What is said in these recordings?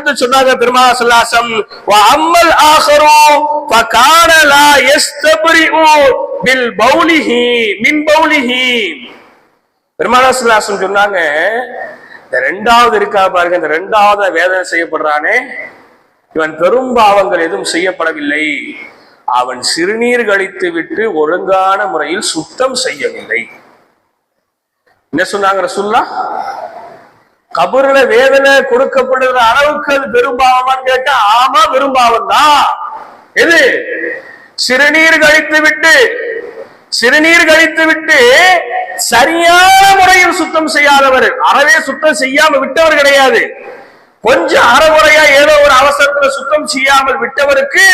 அடுத்து சொன்னாங்க பெருமானார் ஸல்லல்லாஹு அலைஹி வஸல்லம், வ அம்மல் ஆஹரு ஃபகான லா யஸ்தப்ரிஉ பில் பௌலிஹி மின் பௌலிஹி. பெருமானார் ஸல்லல்லாஹு அலைஹி வஸல்லம் சொன்னாங்க, இந்த ரெண்டாவது இருக்கா பாருங்க, இந்த ரெண்டாவது வேதனை செய்யப்படுறானே, இவன் பெரும் பாவங்கள் எதுவும் செய்யப்படவில்லை, அவன் சிறுநீர் கழித்து விட்டு ஒழுங்கான முறையில் சுத்தம் செய்யவில்லை. என்ன சொன்னாங்க ரசூலுல்லாஹ்? கபர்ல வேதனை கொடுக்கப்படுகிற அளவுக்கு அது பெரும்பாவமான்னு கேட்டா, ஆமா பெரும்பாவம் தான். எது? சிறுநீர் கழித்து விட்டு சரியான முறையில் சுத்தம் செய்யாதவர், அறவே சுத்தம் செய்யாம விட்டவர் கிடையாது, கொஞ்சம் அறமுறையா ஏதோ ஒரு அவசரத்துல சுத்தம் செய்யாமல் விட்டவருக்கு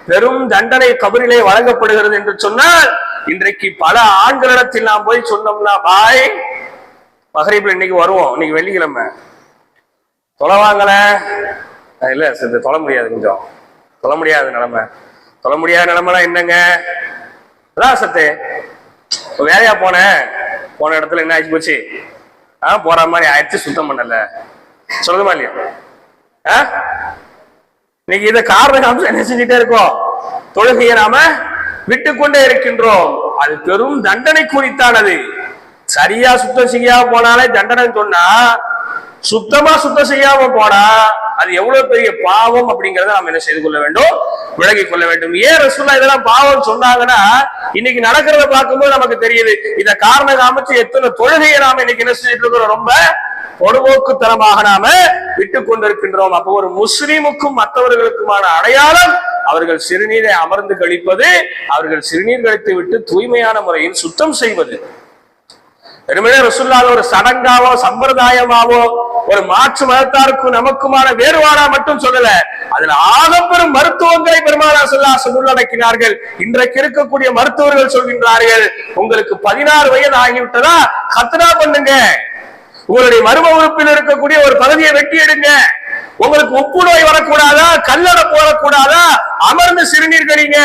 பெரும் தண்டனை கபரிலே வழங்கப்படுகிறது என்று சொன்னால், இன்றைக்கு பல ஆண்களிடத்தில் நாம் போய் சொன்னோம்னா, பாய் மகரிப்ல இன்னைக்கு வருவோம், இன்னைக்கு வெள்ளிக்கிழமை தொலை வாங்கல, இல்ல தொலை முடியாது, கொஞ்சம் தொலை முடியாத நிலைமை. தொலை முடியாத நிலைமைலாம் என்னங்க? அதான் சத்தே வேலையா போன இடத்துல என்ன ஆச்சு போச்சு, போற மாதிரி ஆயிடுச்சு, சுத்தம் பண்ணல, சொல்லுமா இல்லையா? இன்னைக்கு இதை காரணம் காமிச்சு என்ன செஞ்சுட்டே இருக்கோம்? தொழுகையை நாம விட்டு கொண்டே இருக்கின்றோம். அது பெரும் தண்டனை குறித்தானது. சரியா சுத்தம் செய்யாம போனாலே தண்டனை சொன்னா, சுத்தமா சுத்தம் செய்யாம போனா அது எவ்வளவு பெரிய பாவம் அப்படிங்கறத நாம என்ன செய்து கொள்ள வேண்டும், விலகி கொள்ள வேண்டும். ஏன் ரசூலுல்லாஹ் இதெல்லாம் பாவம் சொன்னாங்கன்னா, இன்னைக்கு நடக்கிறத பார்க்கும்போது நமக்கு தெரியுது. இத காரணம் காமிச்சு எத்தனை தொழுகையை நாம இன்னைக்கு என்ன செஞ்சுட்டு இருக்கிறோம், ரொம்ப பொடுபோக்குத்தனமாக நாம விட்டு கொண்டிருக்கின்றோம். அப்போ ஒரு முஸ்லிமுக்கும் மற்றவர்களுக்குமான அடையாளம் அவர்கள் சிறுநீரை அமர்ந்து கழிப்பது, அவர்கள் சிறுநீர் கழித்து விட்டு தூய்மையான முறையில் சுத்தம் செய்வது. வெறுமனே ரசூலுல்லாஹ் ஒரு சடங்காவோ சம்பிரதாயமாவோ ஒரு மாற்று மதத்தாருக்கும் நமக்குமான வேறுபாடா மட்டும் சொல்லல, அதுல ஆகப்பெரும் மருத்துவங்களை பெருமானார் ஸல்லல்லாஹு அலைஹி வஸல்லம் உள்ளடக்கினார்கள். இன்றைக்கு இருக்கக்கூடிய மருத்துவர்கள் சொல்கின்றார்கள், உங்களுக்கு 16 வயது ஆகிவிட்டதா, கத்னா பண்ணுங்க, உங்களுடைய மர்ம உறுப்பில் இருக்கக்கூடிய ஒரு பகுதியை வெட்டி எடுங்க, உங்களுக்கு உப்பு நோய் வரக்கூடாதா, கல்லடப்பு வரக்கூடாதா, அமர்ந்து சிறுநீர் கழிங்க,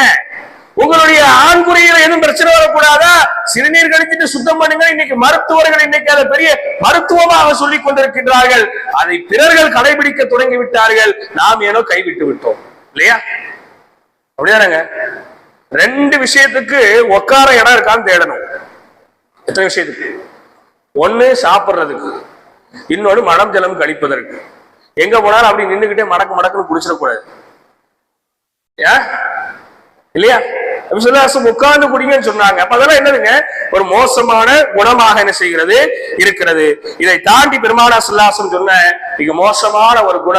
உங்களுடைய ஆண்குறியில எதுவும் பிரச்சனை வரக்கூடாதா, சிறுநீர் கழிச்சிட்டு சுத்தம் பண்ணுங்க. இன்னைக்கு மருத்துவர்கள் இன்னைக்கு அதை பெரிய மருத்துவமாக சொல்லிக் கொண்டிருக்கின்றார்கள். அதை பிறர்கள் கடைபிடிக்க தொடங்கி விட்டார்கள், நாம் ஏனோ கைவிட்டு விட்டோம் இல்லையா? அப்படிதானங்க? 2 விஷயத்துக்கு உட்கார இடம் இருக்கான்னு தேடணும். எத்தனை விஷயத்துக்கு? ஒண்ணு சாப்பிடுறதுக்கு, இன்னொன்னு மனம் ஜலம் கழிப்பதற்கு. எங்க போனாலும் அப்படி நின்றுகிட்டே மடக்குன்னு குடிச்சிடக்கூடாது இல்லையா? உட்கார்ந்து குடிங்கன்னு சொன்னாங்க. அப்ப அதெல்லாம் என்னதுங்க, ஒரு மோசமான குணமாக என்ன செய்கிறது இருக்கிறது. இதை தாண்டி பெருமானார் ஸல்லல்லாஹு அலைஹி வஸல்லம் சொன்ன மிக மோசமான ஒரு குணம்